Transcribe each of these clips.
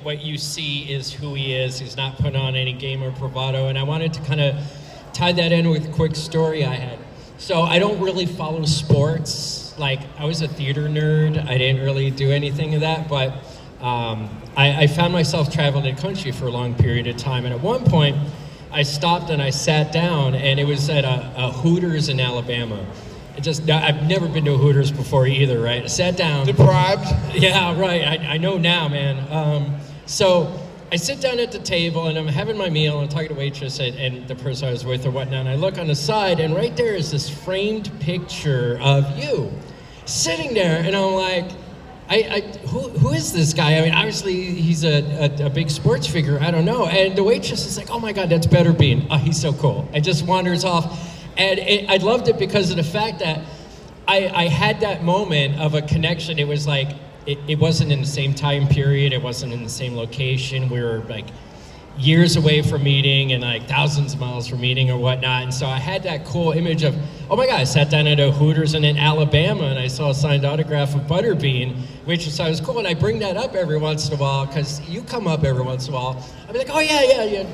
What you see is who he is. He's not putting on any game or bravado. And I wanted to kind of tie that in with a quick story I had. So I don't really follow sports. Like, I was a theater nerd. I didn't really do anything of that. But I found myself traveling the country for a long period of time. And at one point, I stopped and I sat down, and it was at a Hooters in Alabama. I've never been to a Hooters before either, right? I sat down. Deprived? Yeah, right. I know now, man. So I sit down at the table, and I'm having my meal, and I'm talking to the waitress and the person I was with or whatnot, and I look on the side, and right there is this framed picture of you sitting there, and I'm like, who is this guy? I mean, obviously, he's a big sports figure. I don't know. And the waitress is like, oh, my God, that's Butterbean. Oh, he's so cool. It just wanders off. And I loved it because of the fact that I had that moment of a connection. It was like, it wasn't in the same time period. It wasn't in the same location. We were like years away from meeting and like thousands of miles from meeting or whatnot. And so I had that cool image of, oh my God, I sat down at a Hooters in Alabama and I saw a signed autograph of Butterbean, which I thought was cool. And I bring that up every once in a while because you come up every once in a while. I'll be like, oh yeah.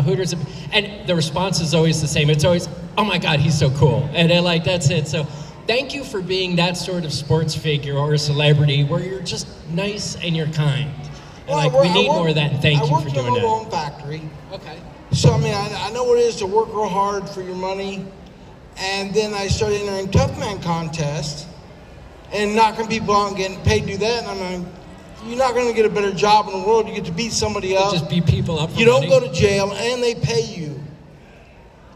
Hooters. And the response is always the same. It's always, oh my God, he's so cool. And then like, that's it. So thank you for being that sort of sports figure or a celebrity where you're just nice and you're kind. And we need more of that, and thank you for doing that. I worked in a loan factory. Okay. So, I mean, I know what it is to work real hard for your money. And then I started entering tough man contests and knocking people out and getting paid to do that. And I'm like, you're not going to get a better job in the world. You get to beat somebody up. Just beat people up for You don't money. go to jail, and they pay you.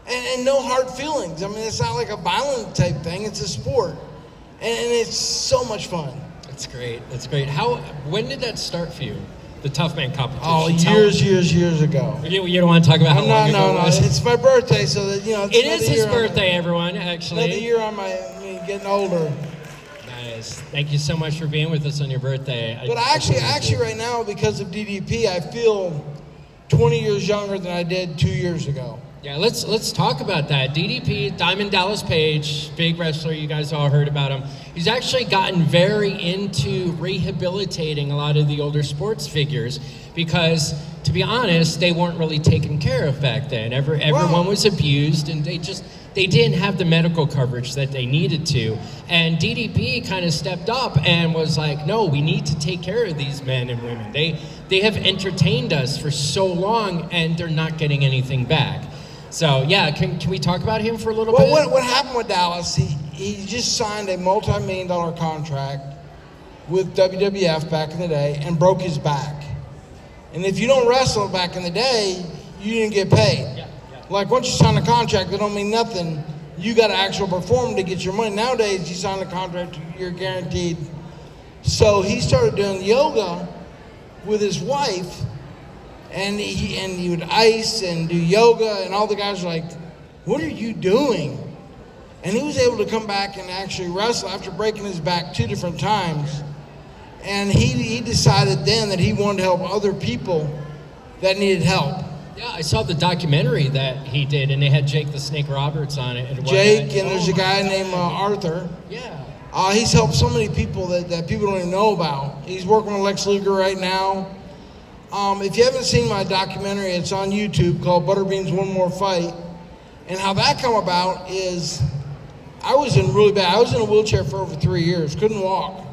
And no hard feelings. I mean, it's not like a violent type thing. It's a sport. And it's so much fun. That's great. That's great. When did that start for you? The Tough Man competition? Oh, years ago. You don't want to talk about how long ago it was? It's my birthday, so that, It is his birthday, everyone, actually. Another year on getting older. Nice. Thank you so much for being with us on your birthday. But actually right now, because of DDP, I feel 20 years younger than I did 2 years ago. Yeah, let's talk about that. DDP, Diamond Dallas Page, big wrestler, you guys all heard about him. He's actually gotten very into rehabilitating a lot of the older sports figures because, to be honest, they weren't really taken care of back then. Everyone was abused, and they didn't have the medical coverage that they needed to. And DDP kind of stepped up and was like, no, we need to take care of these men and women. They have entertained us for so long, and they're not getting anything back. So, yeah, can we talk about him for a little bit? Well, what happened with Dallas, he just signed a multi-million-dollar contract with WWF back in the day and broke his back. And if you don't wrestle back in the day, you didn't get paid. Yeah. Like, once you sign a contract, that don't mean nothing. You got to actually perform to get your money. Nowadays, you sign a contract, you're guaranteed. So he started doing yoga with his wife, and he would ice and do yoga, and all the guys were like, what are you doing? And he was able to come back and actually wrestle after breaking his back 2 different times. And he decided then that he wanted to help other people that needed help. Yeah, I saw the documentary that he did, and they had Jake the Snake Roberts on it. And There's a guy named Arthur. Yeah. He's helped so many people that people don't even know about. He's working with Lex Luger right now. If you haven't seen my documentary, it's on YouTube called Butterbean's One More Fight. And how that come about is I was in a wheelchair for over 3 years, couldn't walk.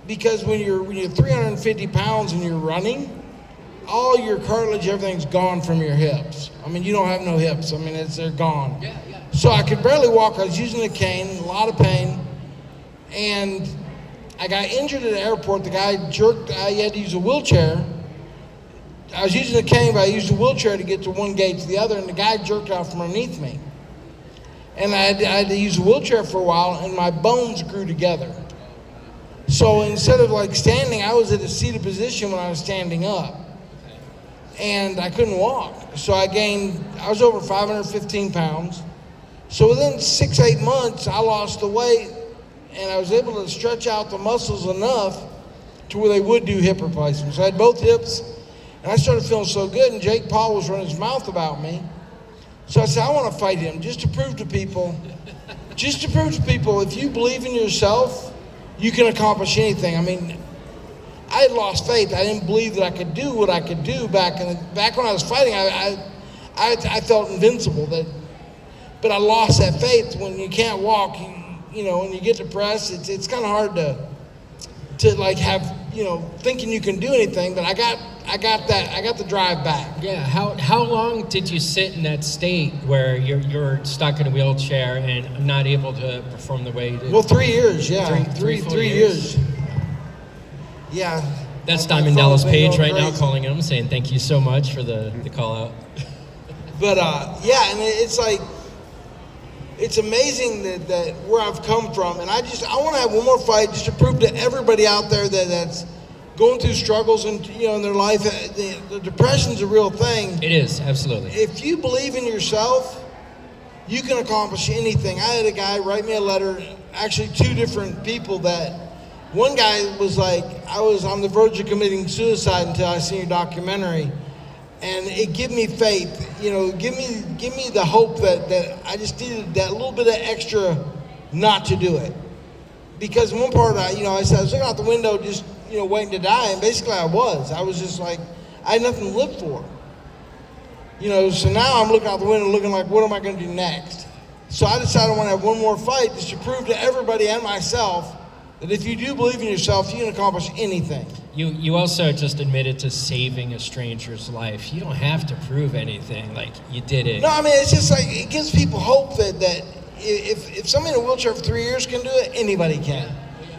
Because when you're 350 pounds and you're running, all your cartilage, everything's gone from your hips. I mean, you don't have no hips. I mean, they're gone. Yeah. So I could barely walk. I was using a cane, a lot of pain. And I got injured at the airport. The guy jerked, I had to use a wheelchair. I was using a cane, but I used a wheelchair to get to one gate to the other, and the guy jerked out from underneath me. And I had to use a wheelchair for a while, and my bones grew together. So instead of like standing, I was at a seated position when I was standing up. And I couldn't walk. So I was over 515 pounds. So within 6-8 months, I lost the weight, and I was able to stretch out the muscles enough to where they would do hip replacements. I had both hips. And I started feeling so good, and Jake Paul was running his mouth about me. So I said, I want to fight him just to prove to people, if you believe in yourself, you can accomplish anything. I mean, I I had lost faith. I didn't believe that I could do what I could do back when I was fighting. I felt invincible. But I lost that faith when you can't walk. You know, when you get depressed, it's kind of hard to like have, you know, thinking you can do anything. But I got the drive back. Yeah. How long did you sit in that state where you're stuck in a wheelchair and not able to perform the way you did? Well, 3 years. Yeah, three three years. Yeah. That's I Diamond thought Dallas they Page go right now crazy. calling him, saying thank you so much for the call out. But yeah, and it's like, it's amazing that where I've come from, and I want to have one more fight just to prove to everybody out there that's going through struggles and, you know, in their life. The depression's a real thing. It is, absolutely. If you believe in yourself, you can accomplish anything. I had a guy write me a letter, actually 2 different people. That one guy was like, I was on the verge of committing suicide until I seen your documentary. And it gave me faith, you know, give me the hope that I just needed that little bit of extra not to do it. Because one part, I was looking out the window just, you know, waiting to die, and basically I was just like, I had nothing to live for. You know, so now I'm looking out the window looking like, what am I going to do next? So I decided I want to have one more fight just to prove to everybody and myself that if you do believe in yourself, you can accomplish anything. You also just admitted to saving a stranger's life. You don't have to prove anything. Like, you did it. No, I mean, it's just like, it gives people hope that if somebody in a wheelchair for 3 years can do it, anybody can.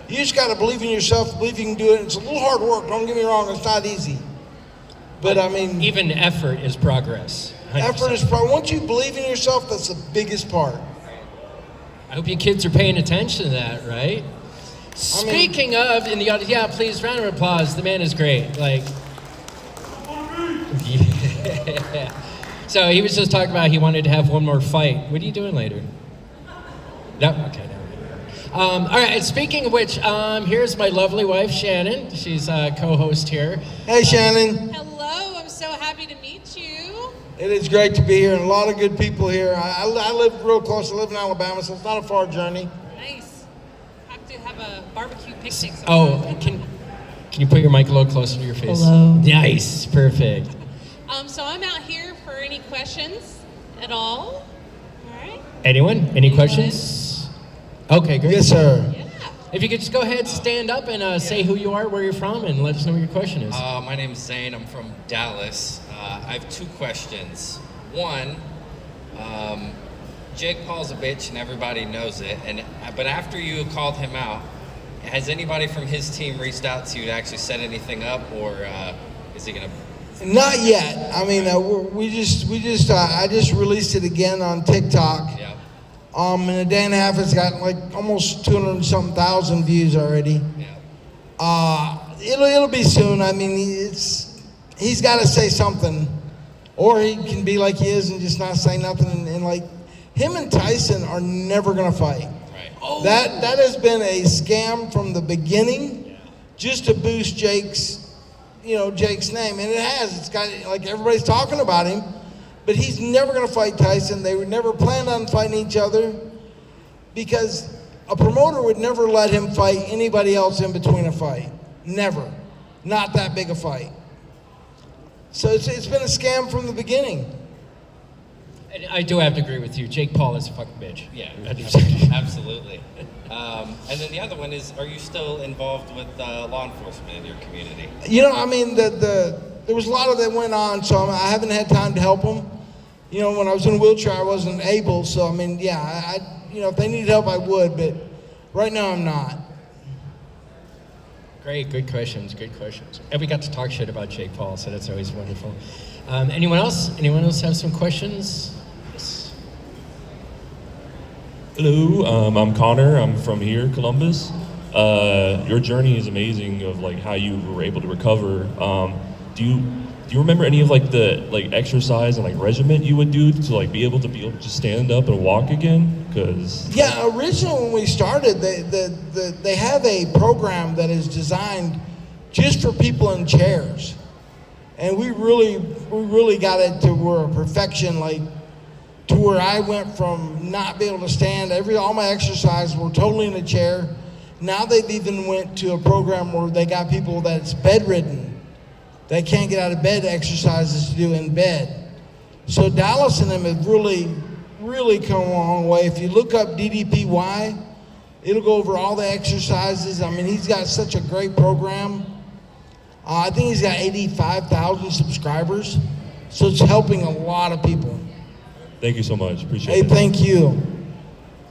You just got to believe in yourself, believe you can do it. It's a little hard work, don't get me wrong, it's not easy. But I mean, even effort is progress. 100%. Effort is probably, once you believe in yourself, that's the biggest part. I hope you kids are paying attention to that, right? Speaking of, in the audience, yeah, please, round of applause. The man is great. Like, yeah. So he was just talking about he wanted to have one more fight. What are you doing later? No? Okay, no. All right, and speaking of which, here's my lovely wife, Shannon. She's a co-host here. Hey, Shannon. Hello, I'm so happy to meet you. It is great to be here, and a lot of good people here. I live real close. I live in Alabama, so it's not a far journey. Nice. Have to have a barbecue picnic sometime. Oh, can you put your mic a little closer to your face? Hello. Nice, perfect. So I'm out here for any questions at all. All right. Anyone? Any questions? Okay, great. Yes, sir. Yeah. If you could just go ahead, stand up, and say who you are, where you're from, and let us know what your question is. My name is Zane. I'm from Dallas. I have 2 questions. One, Jake Paul's a bitch, and everybody knows it. But after you called him out, has anybody from his team reached out to you to actually set anything up, or is he gonna? Not yet. I mean, I just released it again on TikTok. Yeah. In a day and a half, it's got like almost 200-something thousand views already. Yeah. It'll be soon. I mean, he's got to say something, or he can be like he is and just not say nothing. And like, him and Tyson are never gonna fight. Right. Oh. That has been a scam from the beginning, just to boost Jake's name, and it has. It's got, like, everybody's talking about him, but he's never gonna fight Tyson. They were never planned on fighting each other because a promoter would never let him fight anybody else in between a fight. Never. Not that big a fight. So it's been a scam from the beginning. And I do have to agree with you. Jake Paul is a fucking bitch. Yeah. 100%. Absolutely. And then the other one is, are you still involved with law enforcement in your community? You know, I mean, there was a lot of that went on, so I haven't had time to help them. You know, when I was in a wheelchair, I wasn't able, so I mean, yeah, if they needed help, I would, but right now I'm not. Great, good questions. And we got to talk shit about Jake Paul, so that's always wonderful. Anyone else? Anyone else have some questions? Yes. Hello, I'm Connor. I'm from here, Columbus. Your journey is amazing of like how you were able to recover. Do you remember any of like the exercise and like regimen you would do to like be able to just stand up and walk again? Because yeah, originally when we started, they have a program that is designed just for people in chairs, and we really got it to where perfection, like to where I went from not being able to stand. All my exercises were totally in a chair, Now they've even went to a program where they got people that's bedridden. They can't get out of bed, exercises to do in bed. So Dallas and them have really, really come a long way. If you look up DDPY, it'll go over all the exercises. I mean, he's got such a great program. I think he's got 85,000 subscribers. So it's helping a lot of people. Thank you so much. Appreciate Hey, it. thank you.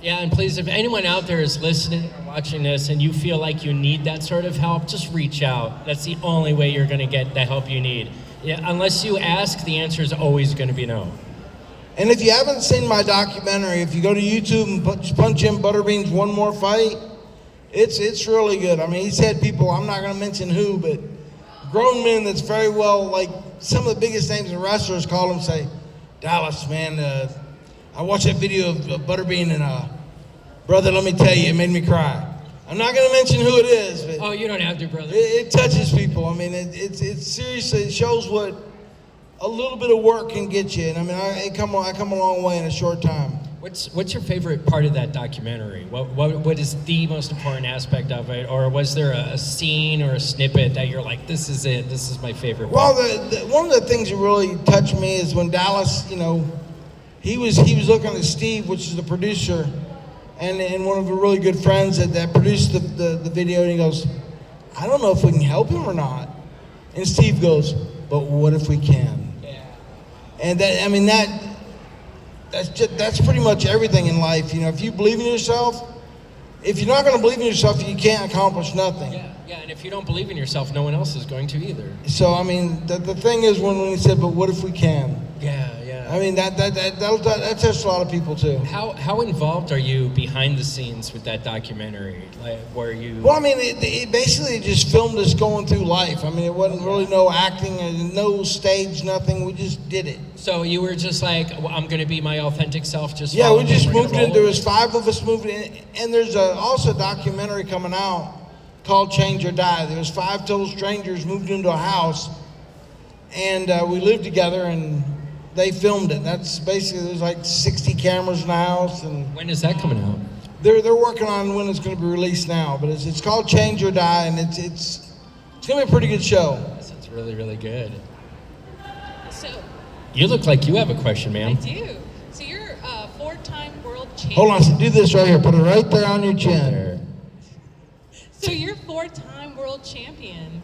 Yeah, and please, if anyone out there is listening or watching this and you feel like you need that sort of help, just reach out. That's the only way you're going to get the help you need. Yeah, unless you ask, the answer is always going to be no. And if you haven't seen my documentary, if you go to YouTube and punch in Butterbean's One More Fight, it's really good. I mean, he's had people, I'm not going to mention who, but grown men that's very well, like some of the biggest names in wrestlers call him, say, Dallas, man, I watched that video of Butterbean and brother, let me tell you, it made me cry. I'm not going to mention who it is, but Oh, you don't have to, brother. it touches people. I mean, it's seriously, it shows what a little bit of work can get you. And I mean, I come a long way in a short time. What's your favorite part of that documentary? What is the most important aspect of it? Or was there a scene or a snippet that you're like, this is it, this is my favorite part? Well, one of the things that really touched me is when Dallas, you know, he was looking at Steve, which is the producer, and one of the really good friends that produced the video, and he goes, I don't know if we can help him or not. And Steve goes, but what if we can? Yeah. And that, I mean, that's pretty much everything in life. You know, if you believe in yourself, if you're not going to believe in yourself, you can't accomplish nothing. Yeah, and if you don't believe in yourself, no one else is going to either. So, I mean, the thing is when he said, but what if we can? Yeah. I mean, that touched a lot of people too. How involved are you behind the scenes with that documentary? Like, were you? Well, I mean, it basically just filmed us going through life. I mean, it wasn't really no acting and no stage, nothing. We just did it. So you were just like, well, I'm going to be my authentic self. Just Yeah, follow we me, just we're gonna moved in. roll. There was 5 of us moved in, and there's also a documentary coming out called Change or Die. There was 5 total strangers moved into a house, and we lived together, and they filmed it. That's basically, there's like 60 cameras in the house, and When is that coming out? they're working on when it's going to be released now. But it's called Change or Die, and it's going to be a pretty good show. That sounds really, really good. So You look like you have a question, I ma'am. do. So you're a 4-time world champion. Hold on, so do this right here. Put it right there on your chin. There. So you're 4-time world champion.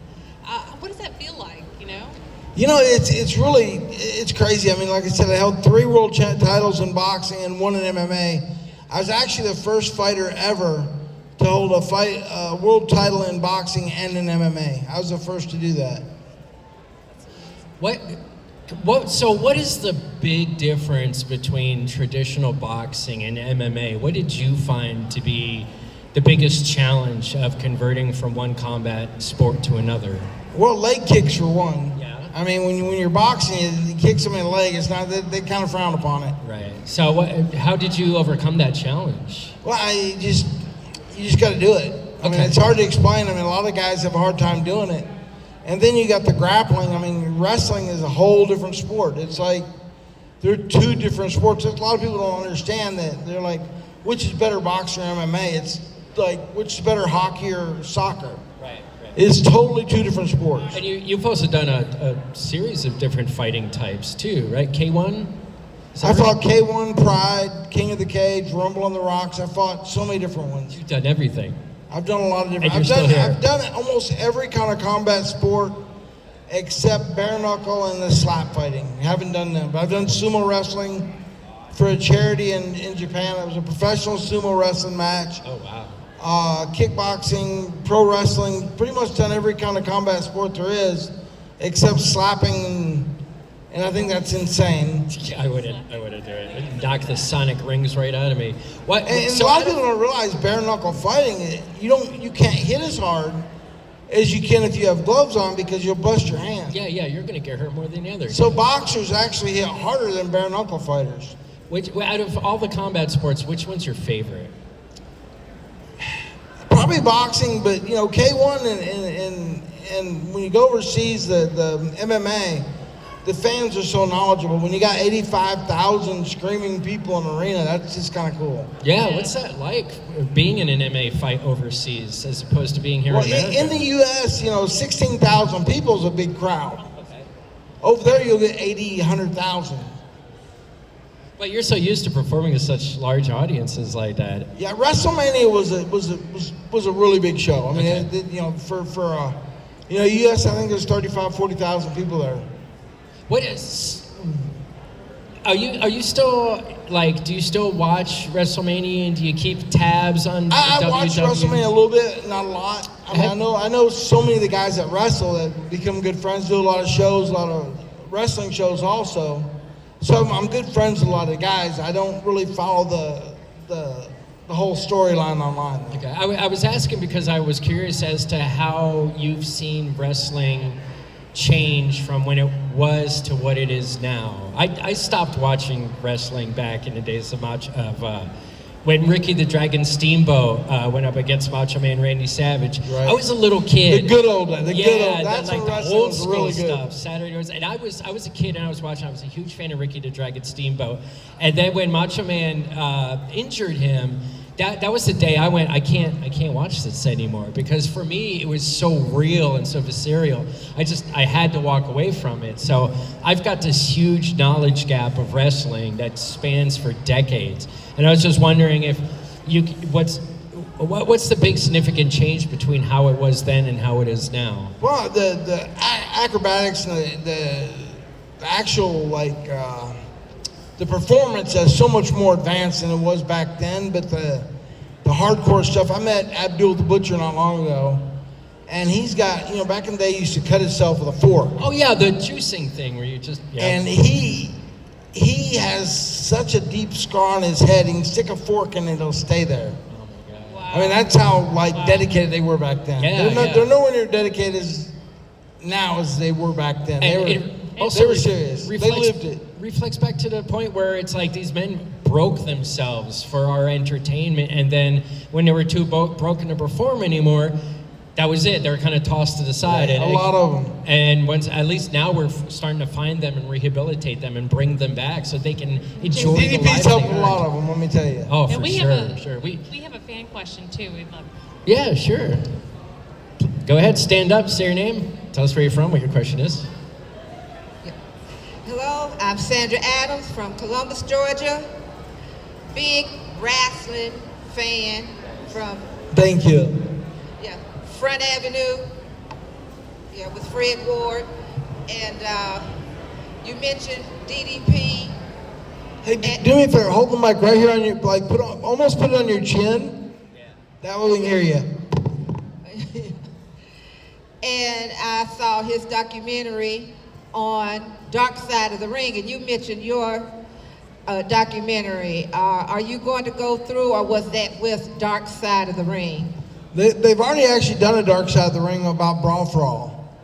What does that feel like? You know? You know, it's crazy. I mean, like I said, I held 3 world titles in boxing and 1 in MMA. I was actually the first fighter ever to hold a world title in boxing and in MMA. I was the first to do that. So what is the big difference between traditional boxing and MMA? What did you find to be the biggest challenge of converting from one combat sport to another? Well, leg kicks for one. Yeah. I mean, when you're boxing, you kick somebody in the leg. It's not they kind of frown upon it. Right. So how did you overcome that challenge? Well, you just got to do it. I mean, Okay. it's hard to explain. I mean, a lot of guys have a hard time doing it. And then you got the grappling. I mean, wrestling is a whole different sport. It's like they're 2 different sports. A lot of people don't understand that. They're like, which is better, boxing or MMA? It's like, which is better, hockey or soccer? Right. It's totally 2 different sports. And you've also done a series of different fighting types too, right? K1? Is that I right? fought K1, Pride, King of the Cage, Rumble on the Rocks. I fought so many different ones. You've done everything. I've done a lot of different. And you're still here. I've done almost every kind of combat sport except bare knuckle and the slap fighting. I haven't done them, but I've done sumo wrestling for a charity in Japan. It was a professional sumo wrestling match. Oh, wow. Kickboxing, pro wrestling, pretty much done every kind of combat sport there is, except slapping, and I think that's insane. Yeah, I wouldn't do it. It'd knock the sonic rings right out of me. What? And so a lot I of people don't realize bare knuckle fighting, you can't hit as hard as you can if you have gloves on because you'll bust your hand. Yeah, you're gonna get hurt more than the others. So boxers actually hit harder than bare knuckle fighters. Out of all the combat sports, which one's your favorite? Probably boxing, but you know, K1 and when you go overseas, the MMA, the fans are so knowledgeable. When you got 85,000 screaming people in an arena, that's just kind of cool. Yeah, what's that like, being in an MMA fight overseas as opposed to being here Well, in America? in the U.S., 16,000 people is a big crowd. Okay. Over there, you'll get 80, 100,000. But you're so used to performing to such large audiences like that. Yeah, WrestleMania was a really big show. I mean, Okay. for U.S., I think there's 35, 40,000 people there. What is? Are you still like? Do you still watch WrestleMania, and do you keep tabs on? I watch WWE? WrestleMania a little bit, not a lot. I mean, I know so many of the guys that wrestle that become good friends, do a lot of shows, a lot of wrestling shows also. So I'm good friends with a lot of the guys. I don't really follow the whole storyline online. Okay, I was asking because I was curious as to how you've seen wrestling change from when it was to what it is now. I stopped watching wrestling back in the days of when Ricky the Dragon Steamboat went up against Macho Man Randy Savage. Right. I was a little kid. The good old, that's like when the wrestling old was school really good. stuff. Saturday was, and I was a kid and I was watching. I was a huge fan of Ricky the Dragon Steamboat, and then when Macho Man injured him. That was the day I went, I can't watch this anymore, because for me it was so real and so visceral. I had to walk away from it. So I've got this huge knowledge gap of wrestling that spans for decades. And I was just wondering if what's the big significant change between how it was then and how it is now? Well, the acrobatics and the actual the performance is so much more advanced than it was back then, but the hardcore stuff. I met Abdul the Butcher not long ago, and he's got, back in the day he used to cut himself with a fork. Oh yeah, the juicing thing where you just, yeah. And he has such a deep scar on his head, he can stick a fork in and it'll stay there. Oh my God. Wow. I mean, that's how dedicated they were back then. Yeah, They're nowhere near dedicated now as they were back then. They were serious. They lived it. Reflects back to the point where it's like these men broke themselves for our entertainment, and then when they were too broken to perform anymore, that was it. They were kind of tossed to the side. Yeah, and a lot of them. And at least now we're starting to find them and rehabilitate them and bring them back so they can enjoy the life DDP's they helped a earned. lot of them, let me tell you. Oh, And for we sure, have sure. we have a fan question too. We'd love. Yeah, sure. Go ahead, stand up, say your name, tell us where you're from, what your question is. Hello, I'm Sandra Adams from Columbus, Georgia. Big wrestling fan from Thank you. Front Avenue, with Fred Ward. And you mentioned DDP. Hey, do me a favor, hold the mic right here on your, almost put it on your chin. Yeah. That way we can hear you. And I saw his documentary on Dark Side of the Ring, and you mentioned your documentary. Are you going to go through, or was that with Dark Side of the Ring? They've already actually done a Dark Side of the Ring about Brawl for All.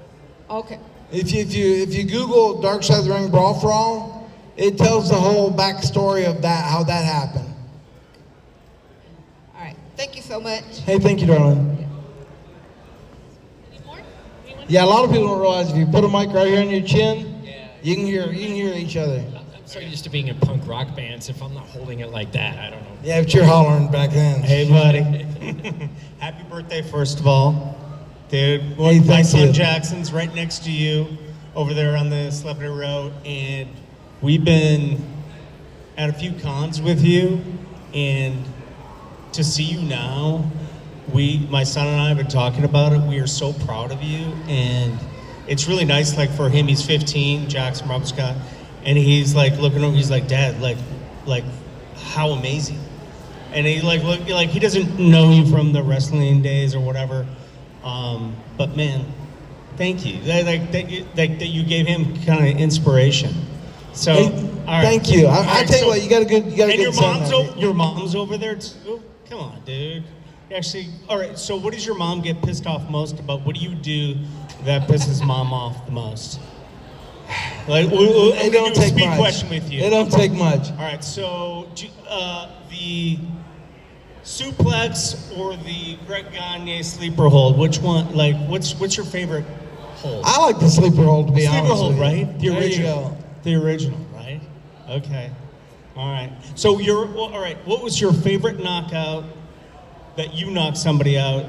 Okay. If you Google Dark Side of the Ring Brawl for All, it tells the whole backstory of that, how that happened. All right. Thank you so much. Hey, thank you, darling. Any more? Anyone? Yeah, a lot of people don't realize if you put a mic right here on your chin, you can hear each other. I'm so used to being in punk rock bands. If I'm not holding it like that, I don't know. Yeah, but you're hollering back then. Hey, buddy. Happy birthday, first of all. Dude, Hey, my thank son you. Jackson's right next to you over there on the Celebrity Road, and we've been at a few cons with you, and to see you now, my son and I have been talking about it. We are so proud of you, and it's really nice, like for him, he's 15, Jackson Robert Scott, and he's like looking over, he's like, Dad, like how amazing. And he like he doesn't know you from the wrestling days or whatever, but man, thank you. That you gave him kind of inspiration. So, Hey, all right. thank you. All I right, tell you so- what, you got a good and your son mom's now. your mom's over there too. Come on, dude. Actually, all right. So, what does your mom get pissed off most about? What do you do that pisses mom off the most? Like, we'll They do don't a take speed much. question with you. They don't take much. All right, so the suplex or the Greg Gagne sleeper hold, which one? Like, what's your favorite hold. I like the sleeper hold, to be Sleeper honest hold, with you. right? The There you original. go. The original, right? Okay. All right. So all right. What was your favorite knockout that you knocked somebody out,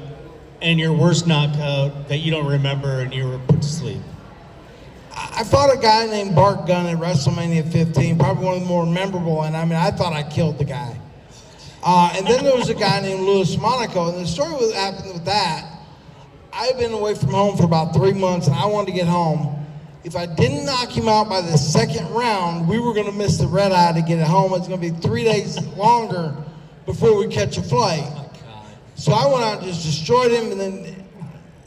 and your worst knockout that you don't remember and you were put to sleep? I fought a guy named Bart Gunn at WrestleMania 15, probably one of the more memorable, and I mean, I thought I killed the guy. And then there was a guy named Louis Monaco, and the story what happened with that, I've been away from home for about 3 months, and I wanted to get home. If I didn't knock him out by the second round, we were going to miss the red eye to get it home. It's going to be 3 days longer before we catch a flight. So I went out and just destroyed him, and then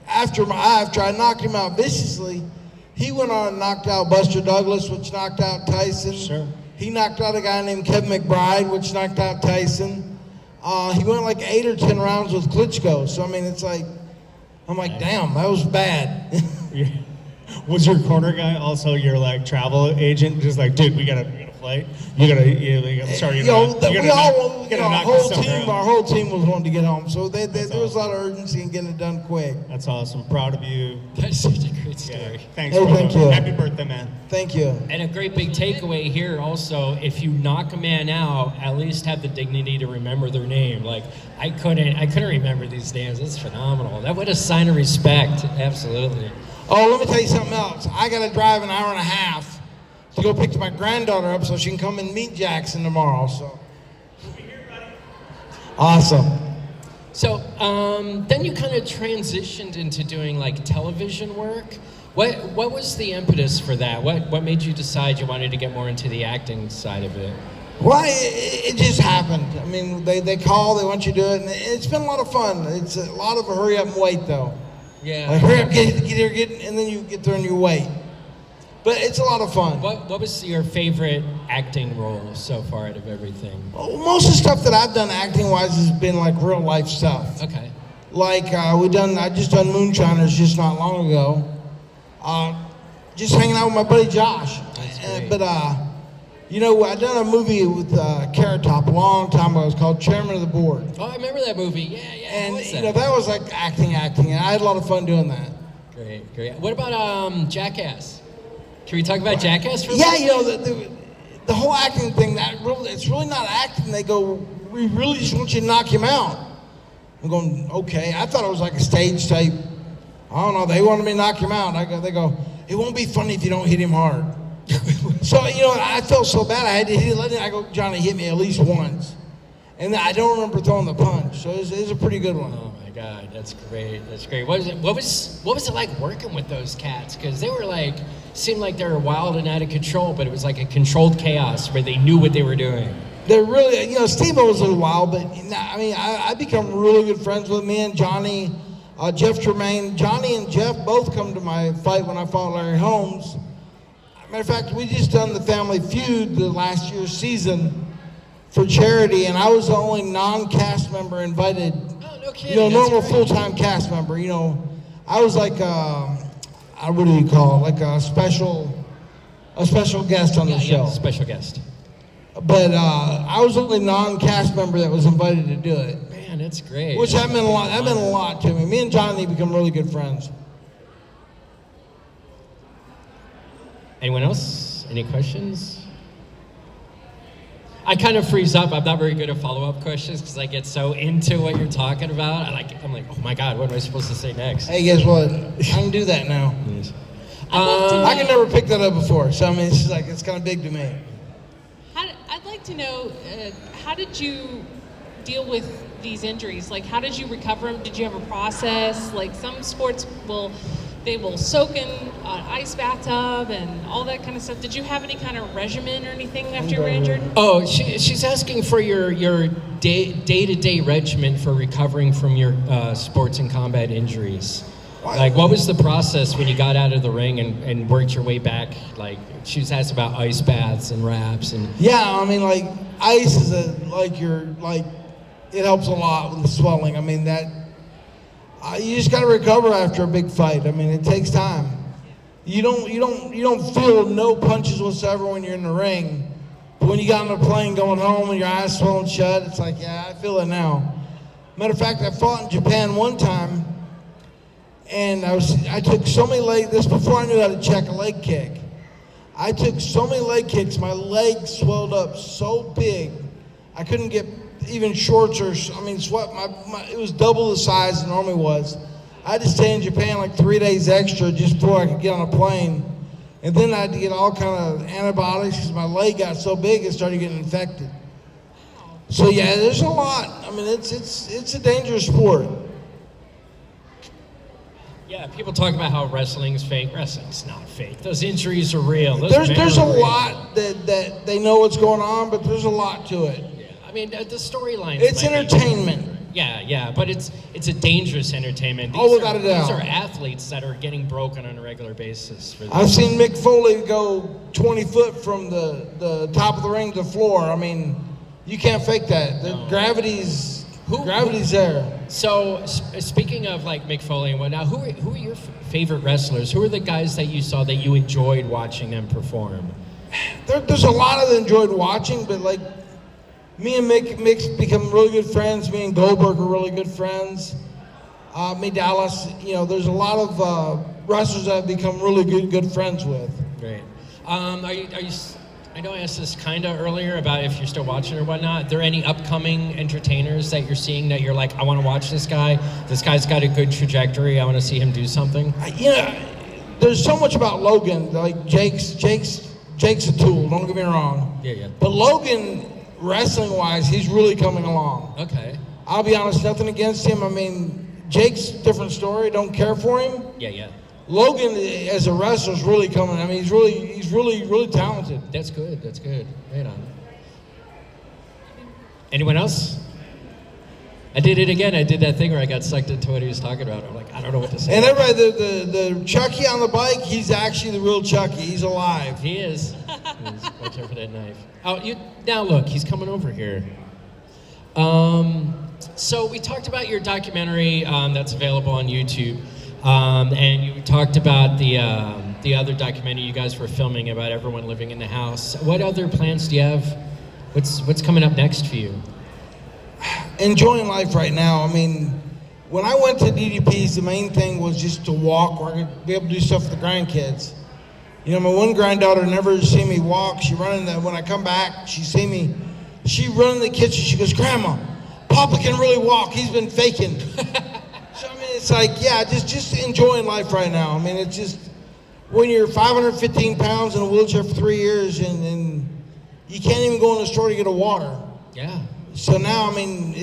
after I knocked him out viciously, he went on and knocked out Buster Douglas, which knocked out Tyson. Sure. He knocked out a guy named Kevin McBride, which knocked out Tyson. He went like 8 or 10 rounds with Klitschko. So, I mean, it's like, I'm like, damn, that was bad. Was your corner guy also your like travel agent? Just like, dude, we gotta flight. You gotta. I'm sorry, Our whole team was wanting to get home. So there was a lot of urgency in getting it done quick. That's awesome. Proud of you. That's such a great story. Yeah. Thanks. Hey, brother. thank you. Happy birthday, man. Thank you. And a great big takeaway here also, if you knock a man out, at least have the dignity to remember their name. Like, I couldn't remember these names. That's phenomenal. That was a sign of respect. Absolutely. Oh, let me tell you something else. I got to drive an hour and a half to go pick my granddaughter up so she can come and meet Jackson tomorrow. So, we'll be here, buddy. Awesome. So then you kind of transitioned into doing like television work. What was the impetus for that? What made you decide you wanted to get more into the acting side of it? Well, it just happened. I mean, they call, they want you to do it, and it's been a lot of fun. It's a lot of a hurry up and wait, though. Yeah. Like, hurry up, get here, and then you get there and you wait. But it's a lot of fun. What was your favorite acting role so far out of everything? Well, most of the stuff that I've done acting-wise has been like real life stuff. Okay. Like I just done Moonshiners just not long ago. Just hanging out with my buddy Josh. That's great. But I done a movie with Carrot Top a long time ago. It was called Chairman of the Board. Oh, I remember that movie. Yeah. And What was that was like acting, and I had a lot of fun doing that. Great. What about Jackass? Can we talk about Jackass for a Yeah, minute? the whole acting thing, it's really not acting. They go, we really just want you to knock him out. I'm going, okay. I thought it was like a stage type. I don't know. They wanted me to knock him out. They go, it won't be funny if you don't hit him hard. So, I felt so bad. I had to hit him. I go, Johnny, hit me at least once. And I don't remember throwing the punch. So it was a pretty good one. Oh my God, that's great. What was it like working with those cats? Because they were seemed like they were wild and out of control, but it was like a controlled chaos where they knew what they were doing. They're really, Steve-O was a little wild, but I become really good friends with me and Johnny, Jeff Tremaine. Johnny and Jeff both come to my fight when I fought Larry Holmes. Matter of fact, we just done the Family Feud the last year's season for charity, and I was the only non-cast member invited. Oh, no kidding. Normal That's great. full-time cast member. I was like, what do you call it? Like a special guest on the show. Yeah, special guest. But I was the only non-cast member that was invited to do it. Man, that's great. Which that meant a lot. That meant a lot to me. Me and Johnny become really good friends. Anyone else? Any questions? I kind of freeze up. I'm not very good at follow-up questions because I get so into what you're talking about. I'm like, oh my God, what am I supposed to say next? Hey, guess what? I can do that now. I can never pick that up before. So it's kind of big to me. I'd like to know, how did you deal with these injuries? Like, how did you recover them? Did you have a process? Like, some sports will soak in an ice bathtub and all that kind of stuff. Did you have any kind of regimen or anything after you were injured? Oh, she's asking for your day-to-day regimen for recovering from your sports and combat injuries. Like, what was the process when you got out of the ring and worked your way back? Like, she was asked about ice baths and wraps and... Yeah, ice is it helps a lot with the swelling. You just got to recover after a big fight. It takes time. You don't feel no punches whatsoever when you're in the ring. But when you got on the plane going home and your eyes swollen shut, it's like, yeah, I feel it now. Matter of fact, I fought in Japan one time, And I took so many this before I knew how to check a leg kick. I took so many leg kicks, my legs swelled up so big, I couldn't get even shorts sweat. It was double the size it normally was. I had to stay in Japan like 3 days extra just before I could get on a plane. And then I had to get all kind of antibiotics because my leg got so big it started getting infected. So yeah, there's a lot. I mean, it's a dangerous sport. Yeah, people talk about how wrestling's fake. Wrestling's not fake. Those injuries are real. There's a lot that they know what's going on, but there's a lot to it. Yeah, I mean, the storylines. It's entertainment. Yeah, but it's a dangerous entertainment. Without a doubt. These are athletes that are getting broken on a regular basis. I've seen Mick Foley go 20 foot from the top of the ring to the floor. I mean, you can't fake that. The gravity's there. So, speaking of like Mick Foley and whatnot, who are your favorite wrestlers? Who are the guys that you saw that you enjoyed watching them perform? There's a lot of enjoyed watching, but like me and Mick's become really good friends. Me and Goldberg are really good friends. Me, Dallas, there's a lot of wrestlers that I've become really good friends with. Great. Are you? I know I asked this kind of earlier about if you're still watching or whatnot. Are there any upcoming entertainers that you're seeing that you're like, I want to watch this guy? This guy's got a good trajectory. I want to see him do something. There's so much about Logan. Like Jake's a tool. Don't get me wrong. Yeah. But Logan, wrestling-wise, he's really coming along. Okay. I'll be honest, nothing against him. I mean, Jake's different story. Don't care for him. Yeah. Logan, as a wrestler, is really coming. I mean, he's really talented. That's good. Right on. Anyone else? I did it again. I did that thing where I got sucked into what he was talking about. I'm like, I don't know what to say. And everybody, the Chucky on the bike, he's actually the real Chucky. He's alive. He is. Watch out for that knife. Now look, he's coming over here. So we talked about your documentary that's available on YouTube. And you talked about the other documentary you guys were filming about everyone living in the house. What other plans do you have? What's coming up next for you? Enjoying life right now. I mean, when I went to DDP's, the main thing was just to walk where I could be able to do stuff with the grandkids. My one granddaughter never see me walk. She run in the, when I come back, she see me. She run in the kitchen. She goes, Grandma, Papa can really walk. He's been faking. So, I mean, it's like, yeah, just enjoying life right now. I mean, it's just, when you're 515 pounds in a wheelchair for 3 years and you can't even go in the store to get a water. Yeah. So now, I mean,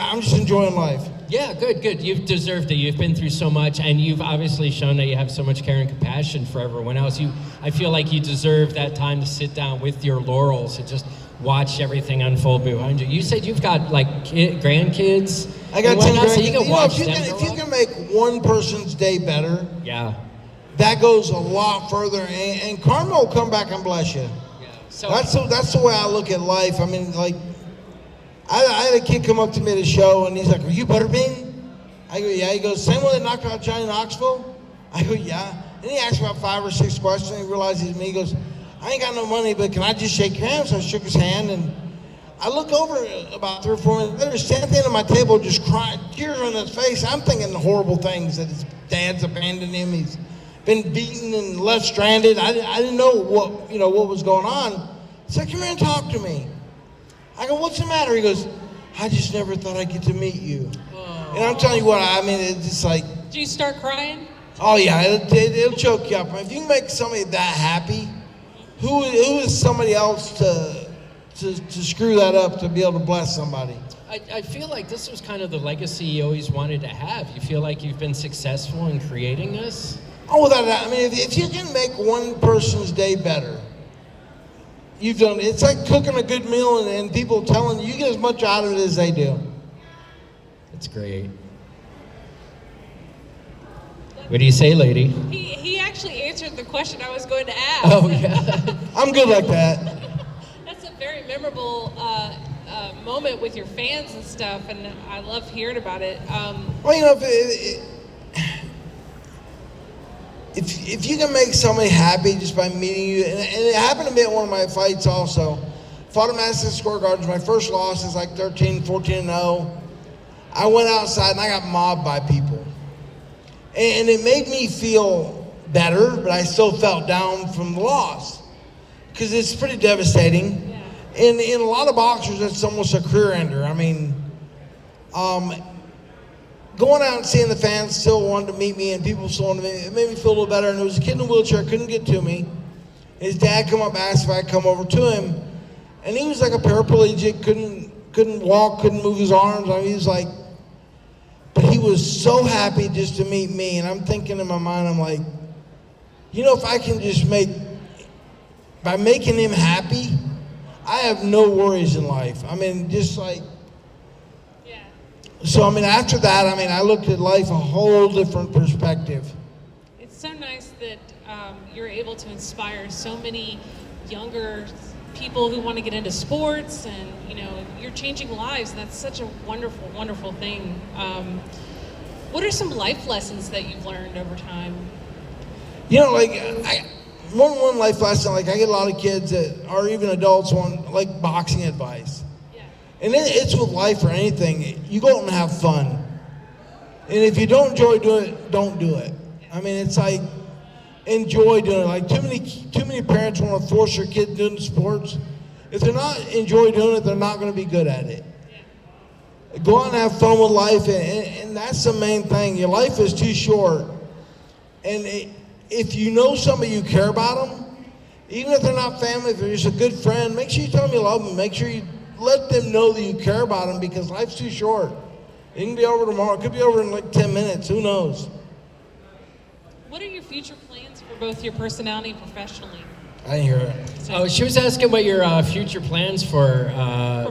I'm just enjoying life. Yeah, good. You've deserved it. You've been through so much, and you've obviously shown that you have so much care and compassion for everyone else. I feel like you deserve that time to sit down with your laurels and just watch everything unfold behind you. You said you've got like grandkids. I got 10 grandkids. So you can watch them if you can make one person's day better, yeah, that goes a lot further, and karma will come back and bless you. Yeah. So that's the way I look at life. I mean, like, I had a kid come up to me at a show, and he's like, "Are you Butterbean?" I go, "Yeah." He goes, "Same one that knocked out Johnny Knoxville?" I go, "Yeah." And he asked about 5 or 6 questions. He realized he's me. He goes, "I ain't got no money, but can I just shake your hand?" So I shook his hand, and I look over about 3 or 4 minutes later, standing at the end of my table, just crying, tears on his face. I'm thinking the horrible things, that his dad's abandoned him. He's been beaten and left stranded. I didn't know what was going on. So come here and talk to me. I go, "What's the matter?" He goes, "I just never thought I'd get to meet you." Oh. And I'm telling you what, I mean, it's just like. Do you start crying? Oh yeah, it'll choke you up. If you can make somebody that happy, who is somebody else to screw that up to be able to bless somebody? I feel like this was kind of the legacy you always wanted to have. You feel like you've been successful in creating this? Oh, without that. I mean, if you can make one person's day better, you've done it. It's like cooking a good meal and people telling you get as much out of it as they do. That's great. What do you say, lady? He actually answered the question I was going to ask. Oh, yeah. I'm good like that. That's a very memorable moment with your fans and stuff, and I love hearing about it. Well, if you can make somebody happy just by meeting you, and it happened to me at one of my fights also. Fought at Madison Square Garden. My first loss is like 13, 14-0. I went outside and I got mobbed by people. And it made me feel better, but I still felt down from the loss because it's pretty devastating. Yeah. And in a lot of boxers, that's almost a career ender. I mean, going out and seeing the fans still wanted to meet me and people still wanted to meet me, it made me feel a little better. And there was a kid in a wheelchair, couldn't get to me. His dad come up and asked if I'd come over to him. And he was like a paraplegic, couldn't walk, couldn't move his arms. I mean, he was like, but he was so happy just to meet me. And I'm thinking in my mind, I'm like, you know, if I can just by making him happy, I have no worries in life. I mean, just like, Yeah. so I mean, after that, I mean, I looked at life a whole different perspective. It's so nice that you're able to inspire so many younger people who want to get into sports, and you know, you're changing lives. That's such a wonderful, wonderful thing. What are some life lessons that you've learned over time? You know, like one life lesson, like I get a lot of kids that are even adults want like boxing advice. Yeah. And it's with life or anything. You go out and have fun. And if you don't enjoy doing it, don't do it. I mean, it's like, enjoy doing it. Like too many parents want to force their kid doing sports. If they're not enjoy doing it, they're not going to be good at it. Yeah. Go out and have fun with life, and that's the main thing. Your life is too short. And if you know somebody you care about them, even if they're not family, if they're just a good friend, make sure you tell them you love them. Make sure you let them know that you care about them, because life's too short. It can be over tomorrow. It could be over in like 10 minutes. Who knows? What are your future plans for both your personality and professionally? I didn't hear it. Oh, she was asking what your future plans for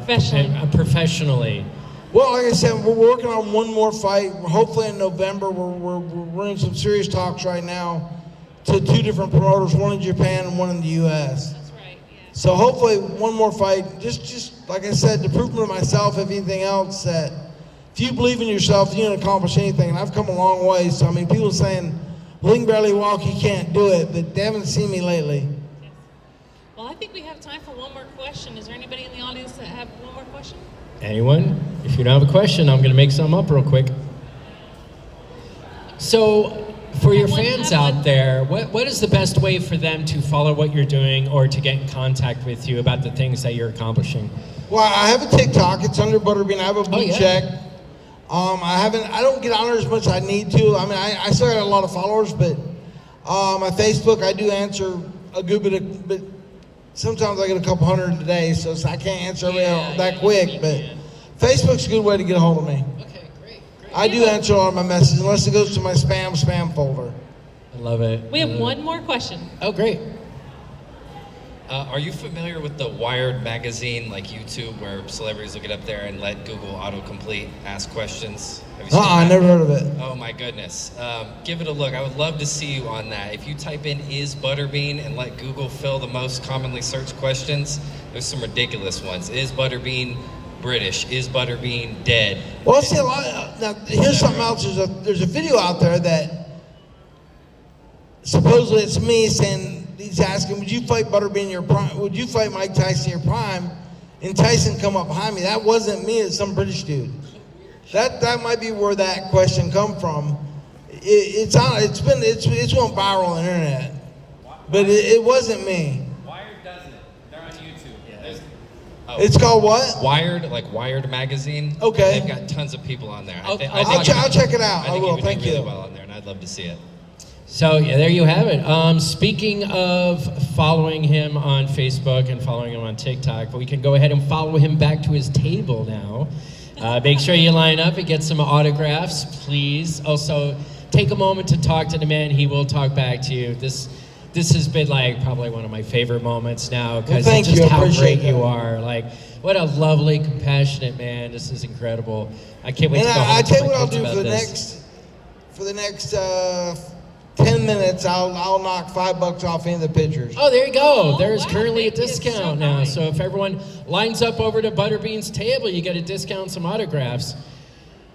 professionally. Well, like I said, we're working on one more fight. Hopefully in November, we're in some serious talks right now to 2 different promoters, one in Japan and one in the U.S. That's right, yeah. So hopefully one more fight, just like I said, to prove to myself, if anything else, that if you believe in yourself, you can accomplish anything. And I've come a long way. So, I mean, people saying, well, he can barely walk, he can't do it, but they haven't seen me lately. Yes. Well, I think we have time for one more question. Is there anybody in the audience that have one more question? Anyone? If you don't have a question, I'm going to make some up real quick. So, for your fans out there, what is the best way for them to follow what you're doing or to get in contact with you about the things that you're accomplishing? Well, I have a TikTok. It's under Butterbean. I have a blue check. I don't get on there as much as I need to. I mean, I still got a lot of followers, but my Facebook, I do answer a good bit, but sometimes I get a couple hundred a day, so I can't answer that quick. But Facebook's a good way to get a hold of me. Okay, great. I do answer a lot of my messages, unless it goes to my spam folder. I love it. We have one more question. Oh, great. Are you familiar with the Wired magazine, like YouTube, where celebrities will get up there and let Google autocomplete ask questions? Have you seen I that? never heard of it. Oh my goodness. Give it a look. I would love to see you on that. If you type in "is Butterbean" and let Google fill the most commonly searched questions, there's some ridiculous ones. Is Butterbean British? Is Butterbean dead? Well, I see a lot. Now, here's something else. There's a video out there that supposedly it's me saying, he's asking, would you fight Butterbean in your prime? Would you fight Mike Tyson in your prime? And Tyson come up behind me. That wasn't me. It's some British dude. That might be where that question come from. It's went viral on the internet, but it wasn't me. Wired does it. They're on YouTube. It's called what? Wired, like Wired magazine. Okay. They've got tons of people on there. I'll I'll check it out. I think will. you would Thank do really you. well on there, and I'd love to see it. So yeah, there you have it. Speaking of following him on Facebook and following him on TikTok, but we can go ahead and follow him back to his table now. Make sure you line up and get some autographs, please. Also, take a moment to talk to the man. He will talk back to you. This has been like probably one of my favorite moments now because Well, it's thank just you. I how appreciate great you that. are. Like, what a lovely, compassionate man. This is incredible. I can't wait And to go home I and tell tell you my what I'll kids do about for the this. next 10 minutes. I'll knock $5 off any of the pictures. Oh, there you go. Oh, There's wow. currently a Thank you. It's discount so now. nice. So if everyone lines up over to Butterbean's table, you get a discount on some autographs.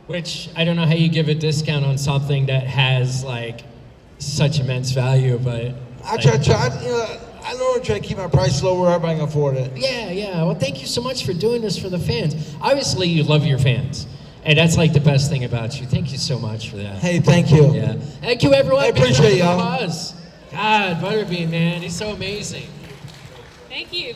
Which I don't know how you give a discount on something that has like such immense value, but I normally try to keep my price low where everybody can afford it. yeah. Well, thank you so much for doing this for the fans. Obviously, you love your fans. And that's like the best thing about you. Thank you so much for that. Hey, thank you. Yeah. Thank you, everyone. I appreciate Big round y'all. of applause. God, Butterbean, man, he's so amazing. Thank you.